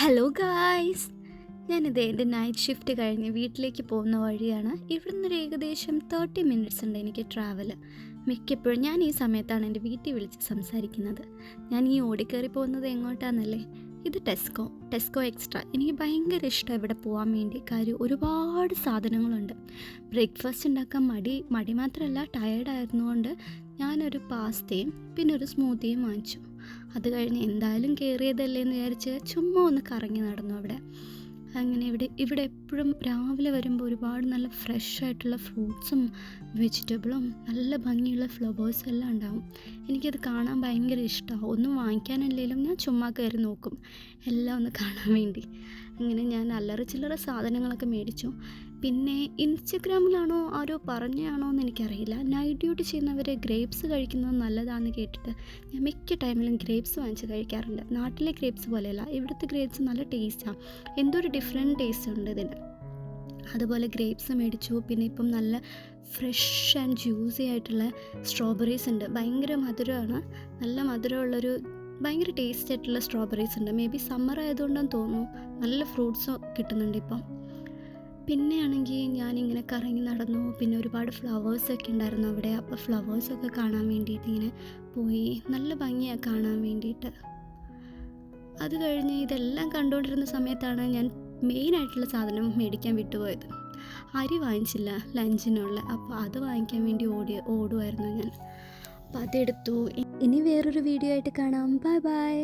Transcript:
Hello guys, ഞാനിത് എൻ്റെ night shift കഴിഞ്ഞ് വീട്ടിലേക്ക് പോകുന്ന വഴിയാണ്. ഇവിടെ നിന്നൊരു ഏകദേശം 30 മിനിറ്റ്സ് ഉണ്ട് എനിക്ക് ട്രാവൽ. മിക്കപ്പോഴും ഞാൻ ഈ സമയത്താണ് എൻ്റെ വീട്ടിൽ വിളിച്ച് സംസാരിക്കുന്നത്. ഞാൻ ഈ ഓടിക്കയറി പോകുന്നത് എങ്ങോട്ടാണെന്നല്ലേ? ഇത് ടെസ്കോ എക്സ്ട്രാ. എനിക്ക് ഭയങ്കര ഇഷ്ടം ഇവിടെ പോകാൻ വേണ്ടി. കാര്യം ഒരുപാട് സാധനങ്ങളുണ്ട്. ബ്രേക്ക്ഫാസ്റ്റ് ഉണ്ടാക്കാൻ മടി മാത്രമല്ല, ടയേർഡായിരുന്നുകൊണ്ട് ഞാനൊരു പാസ്തയും പിന്നെ ഒരു സ്മൂത്തിയും വാങ്ങിച്ചു. അത് കഴിഞ്ഞ് എന്തായാലും കയറിയതല്ലേ എന്ന് വിചാരിച്ച് ചുമ്മാ ഒന്ന് കറങ്ങി നടന്നു അവിടെ. അങ്ങനെ ഇവിടെ എപ്പോഴും രാവിലെ വരുമ്പോൾ ഒരുപാട് നല്ല ഫ്രഷ് ആയിട്ടുള്ള ഫ്രൂട്ട്സും വെജിറ്റബിളും നല്ല ഭംഗിയുള്ള ഫ്ലവേഴ്സും എല്ലാം ഉണ്ടാവും. എനിക്കത് കാണാൻ ഭയങ്കര ഇഷ്ടമാണ്. ഒന്നും വാങ്ങിക്കാനല്ലെങ്കിലും ഞാൻ ചുമ്മാ കയറി നോക്കും, എല്ലാം ഒന്ന് കാണാൻ വേണ്ടി. അങ്ങനെ ഞാൻ അല്ലറ ചില്ലറ സാധനങ്ങളൊക്കെ മേടിച്ചു. പിന്നെ ഇൻസ്റ്റഗ്രാമിലാണോ ആരോ പറഞ്ഞാണോ എന്ന് എനിക്കറിയില്ല, നൈറ്റ് ഡ്യൂട്ടി ചെയ്യുന്നവർ ഗ്രേപ്സ് കഴിക്കുന്നത് നല്ലതാണെന്ന് കേട്ടിട്ട് ഞാൻ മിക്ക ടൈമിലും ഗ്രേപ്സ് വാങ്ങിച്ച് കഴിക്കാറുണ്ട്. നാട്ടിലെ ഗ്രേപ്സ് പോലെയല്ല, ഇവിടുത്തെ ഗ്രേപ്സ് നല്ല ടേസ്റ്റാണ്. എന്തോ ഒരു ഡിഫറെൻറ്റ് ടേസ്റ്റ് ഉണ്ട് ഇതിന്. അതുപോലെ ഗ്രേപ്സ് മേടിച്ചു. പിന്നെ ഇപ്പം നല്ല ഫ്രഷ് ആൻഡ് ജ്യൂസി ആയിട്ടുള്ള സ്ട്രോബെറീസ് ഉണ്ട്. ഭയങ്കര മധുരമാണ്, നല്ല മധുരമുള്ളൊരു ഭയങ്കര ടേസ്റ്റ് ആയിട്ടുള്ള സ്ട്രോബെറീസ് ഉണ്ട്. മേ ബി സമ്മർ ആയതുകൊണ്ടെന്ന് തോന്നുന്നു. നല്ല ഫ്രൂട്ട്സും കിട്ടുന്നുണ്ട് ഇപ്പം. പിന്നെ ആണെങ്കിൽ ഞാനിങ്ങനെ കറങ്ങി നടന്നു. പിന്നെ ഒരുപാട് ഫ്ലവേഴ്സൊക്കെ ഉണ്ടായിരുന്നു അവിടെ. അപ്പോൾ ഫ്ലവേഴ്സൊക്കെ കാണാൻ വേണ്ടിയിട്ട് ഇങ്ങനെ പോയി. നല്ല ഭംഗിയാണ് കാണാൻ വേണ്ടിയിട്ട്. അത് കഴിഞ്ഞ് ഇതെല്ലാം കണ്ടുകൊണ്ടിരുന്ന സമയത്താണ് ഞാൻ മെയിനായിട്ടുള്ള സാധനം മേടിക്കാൻ വിട്ടുപോയത്. അരി വാങ്ങിച്ചില്ല ലഞ്ചിനുള്ള. അപ്പോൾ അത് വാങ്ങിക്കാൻ വേണ്ടി ഓടുമായിരുന്നു ഞാൻ. അപ്പോൾ അതെടുത്തു. ഇനി വേറൊരു വീഡിയോ ആയിട്ട് കാണാം. Bye bye.